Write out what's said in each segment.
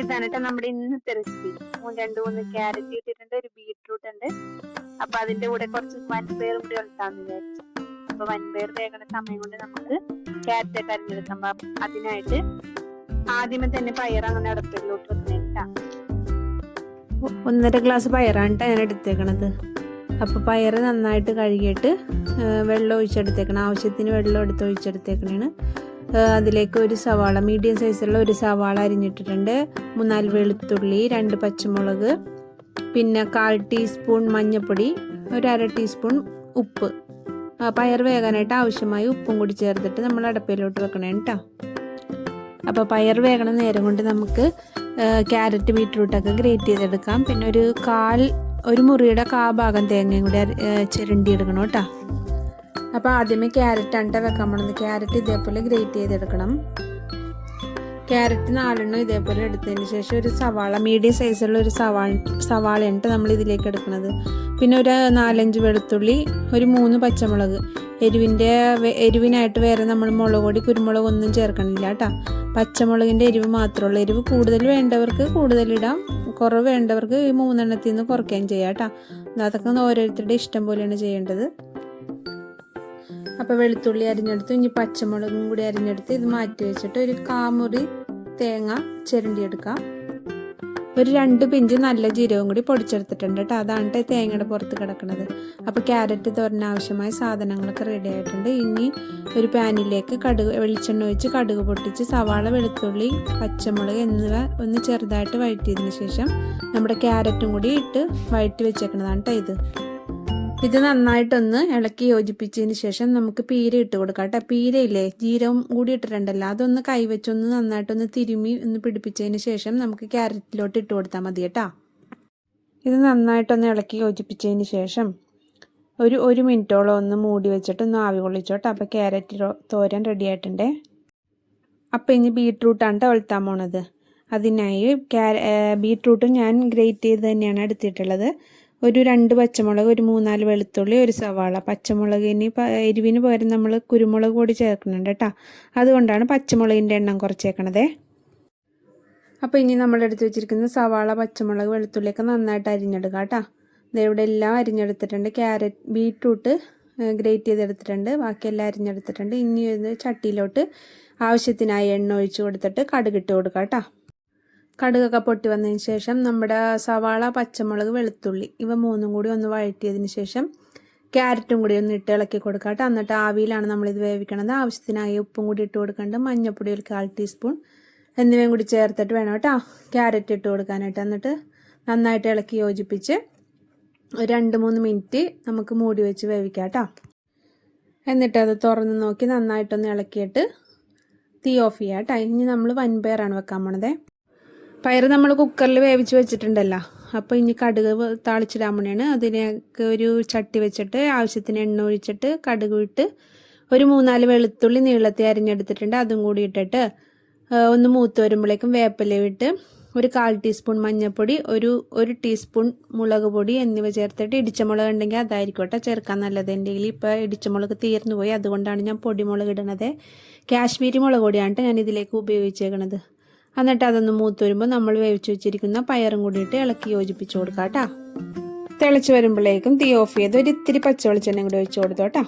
ഇതാണ് കേട്ടോ നമ്മുടെ ഇന്നത്തെ റെസിപ്പി. രണ്ട് മൂന്ന് ക്യാരറ്റ് ഇട്ടിട്ടുണ്ട്, ഒരു ബീട്രൂട്ട് ഉണ്ട്. അപ്പൊ അതിന്റെ കൂടെ കുറച്ച് വൻപയറും കൂടി ഉണ്ടാന്ന് വിചാരിച്ചു. അപ്പൊ വൻപയർ വേഗണ സമയം കൊണ്ട് നമുക്ക് ക്യാരറ്റ് ഒക്കെ അരിഞ്ഞെടുക്കാം. അതിനായിട്ട് ആദ്യമേ തന്നെ പയർ അങ്ങനെ അടുപ്പിലോട്ട് വെക്കണേട്ടാ. 1.5 ഗ്ലാസ് പയറാണ് ഞാൻ എടുത്തേക്കണത്. അപ്പോൾ പയർ നന്നായിട്ട് കഴുകിയിട്ട് വെള്ളം ഒഴിച്ചെടുത്തേക്കണം. ആവശ്യത്തിന് വെള്ളം എടുത്ത് ഒഴിച്ചെടുത്തേക്കണേണ്. അതിലേക്ക് ഒരു സവാള, മീഡിയം സൈസുള്ള ഒരു സവാള അരിഞ്ഞിട്ടിട്ടുണ്ട്, 3-4 വെളുത്തുള്ളി, 2 പച്ചമുളക്, പിന്നെ 1/4 ടീസ്പൂൺ മഞ്ഞൾപ്പൊടി, ഒരു 1/2 ടീസ്പൂൺ ഉപ്പ്. പയർ വേകാനായിട്ട് ആവശ്യമായ ഉപ്പും കൂടി ചേർത്തിട്ട് നമ്മൾ അടപ്പയിലോട്ട് വെക്കണേ കേട്ടോ. അപ്പോൾ പയർ വേകണ നേരം കൊണ്ട് നമുക്ക് ക്യാരറ്റ് ബീട്രൂട്ടൊക്കെ ഗ്രേറ്റ് ചെയ്തെടുക്കാം. പിന്നെ ഒരു മുറിയുടെ ഭാഗം തേങ്ങയും കൂടി ചിരണ്ടി എടുക്കണം കേട്ടോ. അപ്പോൾ ആദ്യമേ ക്യാരറ്റാണ് വെക്കാൻ പോണത്. ക്യാരറ്റ് ഇതേപോലെ ഗ്രേറ്റ് ചെയ്തെടുക്കണം. ക്യാരറ്റ് 4 ഇതേപോലെ എടുത്തതിന് ശേഷം ഒരു സവാള, മീഡിയം സൈസുള്ള ഒരു സവാളയാണ് നമ്മൾ ഇതിലേക്ക് എടുക്കുന്നത്. പിന്നെ ഒരു 4-5 വെളുത്തുള്ളി, ഒരു 3 പച്ചമുളക്. എരിവിനായിട്ട് വേറെ നമ്മൾ മുളക് പൊടി, കുരുമുളക് ഒന്നും ചേർക്കണില്ല കേട്ടോ. പച്ചമുളകിൻ്റെ എരിവ് മാത്രമുള്ള എരിവ് കൂടുതൽ വേണ്ടവർക്ക് കൂടുതലിടാം, കുറവ് വേണ്ടവർക്ക് ഈ 3 എണ്ണത്തിൽ നിന്ന് കുറയ്ക്കുകയും ചെയ്യാം കേട്ടോ. അതൊക്കെ ഓരോരുത്തരുടെ ഇഷ്ടം പോലെയാണ് ചെയ്യേണ്ടത്. അപ്പോൾ വെളുത്തുള്ളി അരിഞ്ഞെടുത്ത്, ഇനി പച്ചമുളകും കൂടി അരിഞ്ഞെടുത്ത് ഇത് മാറ്റി വെച്ചിട്ട് ഒരു 1/4 മുറി തേങ്ങ ചിരണ്ടിയെടുക്കാം. ഒരു 2 പിഞ്ച് നല്ല ജീരകം കൂടി പൊടിച്ചെടുത്തിട്ടുണ്ട് കേട്ടോ. അതാണ് തേങ്ങയുടെ പുറത്ത് കിടക്കുന്നത്. അപ്പോൾ ക്യാരറ്റ് തോരന് ആവശ്യമായ സാധനങ്ങളൊക്കെ റെഡി ആയിട്ടുണ്ട്. ഇനി ഒരു പാനിലേക്ക് വെളിച്ചെണ്ണ ഒഴിച്ച് കടുക് പൊട്ടിച്ച് സവാള, വെളുത്തുള്ളി, പച്ചമുളക് എന്നിവ ഒന്ന് ചെറുതായിട്ട് വഴറ്റിയതിന് ശേഷം നമ്മുടെ ക്യാരറ്റും കൂടി ഇട്ട് വഴറ്റി വെച്ചേക്കുന്നതാണ് കേട്ടോ ഇത്. ഇത് നന്നായിട്ടൊന്ന് ഇളക്കി യോജിപ്പിച്ചതിന് ശേഷം നമുക്ക് പീര ഇട്ട് കൊടുക്കാം കേട്ടോ. പീരയില്ലേ, ജീരകം കൂടി ഇട്ടിട്ടുണ്ടല്ലോ, അതൊന്ന് കൈവച്ചൊന്ന് നന്നായിട്ടൊന്ന് തിരുമ്മി ഒന്ന് പിടിപ്പിച്ചതിന് ശേഷം നമുക്ക് ക്യാരറ്റിലോട്ട് ഇട്ട് കൊടുത്താൽ മതി കേട്ടോ. ഇത് നന്നായിട്ടൊന്ന് ഇളക്കി യോജിപ്പിച്ചതിന് ശേഷം ഒരു മിനിറ്റോളം ഒന്ന് മൂടി വെച്ചിട്ട് ഒന്ന് ആവി കൊള്ളിച്ചോട്ടെ. അപ്പോൾ ക്യാരറ്റ് തോരൻ റെഡി ആയിട്ടുണ്ടേ. അപ്പോൾ ഇനി ബീട്രൂട്ടാണ് ഒലത്താൻ പോണത്. അതിനായി ബീട്രൂട്ടും ഞാൻ ഗ്രേറ്റ് ചെയ്ത് തന്നെയാണ് എടുത്തിട്ടുള്ളത്. ഒരു 2 പച്ചമുളക്, ഒരു 3-4 വെളുത്തുള്ളി, ഒരു സവാള. പച്ചമുളകിന് എരിവിന് പകരം നമ്മൾ കുരുമുളക് പൊടി ചേർക്കുന്നുണ്ട് കേട്ടോ. അതുകൊണ്ടാണ് പച്ചമുളകിൻ്റെ എണ്ണം കുറച്ചേക്കണതേ. അപ്പോൾ ഇനി നമ്മൾ എടുത്ത് വെച്ചിരിക്കുന്ന സവാള, പച്ചമുളക്, വെളുത്തുള്ളിയൊക്കെ നന്നായിട്ട് അരിഞ്ഞെടുക്കാം കേട്ടോ. ഇവിടെ എല്ലാം അരിഞ്ഞെടുത്തിട്ടുണ്ട്. ബീട്രൂട്ട് ഗ്രേറ്റ് ചെയ്തെടുത്തിട്ടുണ്ട്, ബാക്കിയെല്ലാം അരിഞ്ഞെടുത്തിട്ടുണ്ട്. ഇനി ഇത് ചട്ടിയിലോട്ട് ആവശ്യത്തിനായി എണ്ണ ഒഴിച്ച് കൊടുത്തിട്ട് കടുകിട്ട് കൊടുക്കാം കേട്ടോ. കടുകൊക്കെ പൊട്ടി വന്നതിന് ശേഷം നമ്മുടെ സവാള, പച്ചമുളക്, വെളുത്തുള്ളി ഇവ 3 കൂടി ഒന്ന് വഴറ്റിയതിന് ശേഷം ക്യാരറ്റും കൂടി ഒന്ന് ഇട്ട് ഇളക്കി കൊടുക്കാം കേട്ടോ. എന്നിട്ട് ആവിയിലാണ് നമ്മളിത് വേവിക്കണത്. ആവശ്യത്തിനായി ഉപ്പും കൂടി ഇട്ട് കൊടുക്കേണ്ടത്, മഞ്ഞൾപ്പൊടി ഒരു 1/4 ടീസ്പൂൺ എന്നിവയും കൂടി ചേർത്തിട്ട് വേണം കേട്ടോ ക്യാരറ്റ് ഇട്ട് കൊടുക്കാനായിട്ട്. എന്നിട്ട് നന്നായിട്ട് ഇളക്കി യോജിപ്പിച്ച് 2-3 മിനിറ്റ് നമുക്ക് മൂടി വെച്ച് വേവിക്കാം കേട്ടോ. എന്നിട്ട് അത് തുറന്ന് നോക്കി നന്നായിട്ടൊന്ന് ഇളക്കിയിട്ട് തീ ഓഫ് ചെയ്യാം കേട്ടോ. ഇനി നമ്മൾ വൻപയറാണ് വെക്കാൻ പോണത്. പയർ നമ്മൾ കുക്കറിൽ വേവിച്ച് വെച്ചിട്ടുണ്ടല്ലോ. അപ്പോൾ ഇനി കടുക് താളിച്ചിടാൻ വേണ്ടിയാണ്. അതിനൊക്കെ ഒരു ചട്ടി വെച്ചിട്ട് ആവശ്യത്തിന് എണ്ണ ഒഴിച്ചിട്ട് കടുക് ഇട്ട് ഒരു 3-4 വെളുത്തുള്ളി നീളത്തിൽ അരിഞ്ഞെടുത്തിട്ടുണ്ട്, അതും കൂടി ഇട്ടിട്ട് ഒന്ന് മൂത്ത് വരുമ്പോഴേക്കും വേപ്പില ഇട്ട് ഒരു 1/4 ടീസ്പൂൺ മഞ്ഞൾപ്പൊടി, ഒരു ടീസ്പൂൺ മുളക് പൊടി എന്നിവ ചേർത്തിട്ട്, ഇടിച്ചമുളക് ഉണ്ടെങ്കിൽ അതായിരിക്കട്ടെ ചേർക്കാൻ നല്ലത്. എൻ്റെ കയ്യിൽ ഇപ്പോൾ ഇടിച്ചമുളക് തീർന്നു പോയി, അതുകൊണ്ടാണ് ഞാൻ പൊടിമുളക് ഇടണത്. കാശ്മീരി മുളക് പൊടിയാണ് ഞാൻ ഇതിലേക്ക് ഉപയോഗിച്ചേക്കണത്. എന്നിട്ട് അതൊന്ന് മൂത്ത് വരുമ്പോൾ നമ്മൾ വേവിച്ച് വെച്ചിരിക്കുന്ന പയറും കൂടിയിട്ട് ഇളക്കി യോജിപ്പിച്ച് കൊടുക്കാം കേട്ടോ. തിളച്ച് വരുമ്പോഴേക്കും തീ ഓഫ് ചെയ്ത് ഒരു ഇത്തിരി പച്ചവെളിച്ചെണ്ണ കൂടി ഒഴിച്ച് കൊടുത്തോട്ടോ.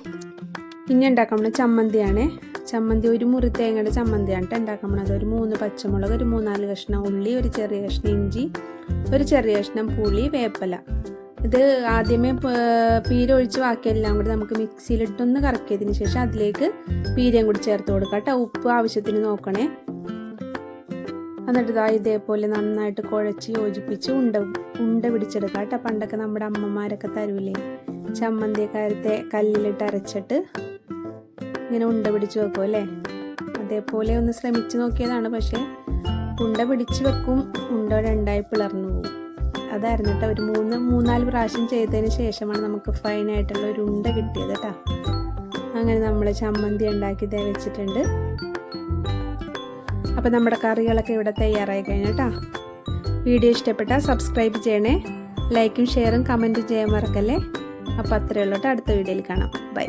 ഇനി ഉണ്ടാക്കുന്നത് ചമ്മന്തിയാണ്. ചമ്മന്തി ഒരു മുറി തേങ്ങയുടെ ചമ്മന്തിയാണ് കേട്ടോ ഉണ്ടാക്കുന്നത്. ഒരു 3 പച്ചമുളക്, ഒരു 3-4 കഷ്ണം ഉള്ളി, ഒരു ചെറിയ കഷ്ണം ഇഞ്ചി, ഒരു ചെറിയ കഷ്ണം പുളി, വേപ്പില. ഇത് ആദ്യമേ പീര ഒഴിച്ച് ബാക്കിയെല്ലാം കൂടി നമുക്ക് മിക്സിയിലിട്ടൊന്ന് കറക്കിയതിന് ശേഷം അതിലേക്ക് പീരയും കൂടി ചേർത്ത് കൊടുക്കാം കേട്ടോ. ഉപ്പ് ആവശ്യത്തിന് നോക്കണേ. എന്നിട്ട് ഇതേപോലെ നന്നായിട്ട് കുഴച്ച് യോജിപ്പിച്ച് ഉണ്ട പിടിച്ചെടുക്കാം കേട്ടോ. പണ്ടൊക്കെ നമ്മുടെ അമ്മമാരൊക്കെ തരൂലേ, ചമ്മന്തിക്കാരത്തെ കല്ലിലിട്ട് അരച്ചിട്ട് ഇങ്ങനെ ഉണ്ട പിടിച്ച് വെക്കും അല്ലേ. അതേപോലെ ഒന്ന് ശ്രമിച്ച് നോക്കിയതാണ്, പക്ഷേ ഉണ്ട പിടിച്ച് വെക്കും, ഉണ്ട 2ആയി പിളർന്നു പോകും. അതായിരുന്നു കേട്ടോ. ഒരു 3-4 പ്രാവശ്യം ചെയ്തതിന് ശേഷമാണ് നമുക്ക് ഫൈനായിട്ടുള്ള ഒരു ഉണ്ട കിട്ടിയത് കേട്ടോ. അങ്ങനെ നമ്മൾ ചമ്മന്തി ഉണ്ടാക്കി വെച്ചിട്ടുണ്ട്. അപ്പോൾ നമ്മുടെ കറികളൊക്കെ ഇവിടെ തയ്യാറായി കഴിഞ്ഞു കേട്ടോ. വീഡിയോ ഇഷ്ടപ്പെട്ടാൽ സബ്സ്ക്രൈബ് ചെയ്യണേ, ലൈക്കും ഷെയറും കമൻറ്റും ചെയ്യാൻ മറക്കല്ലേ. അപ്പോൾ അത്രയേ ഉള്ളൂ കേട്ടോ. അടുത്ത വീഡിയോയിൽ കാണാം. ബൈ.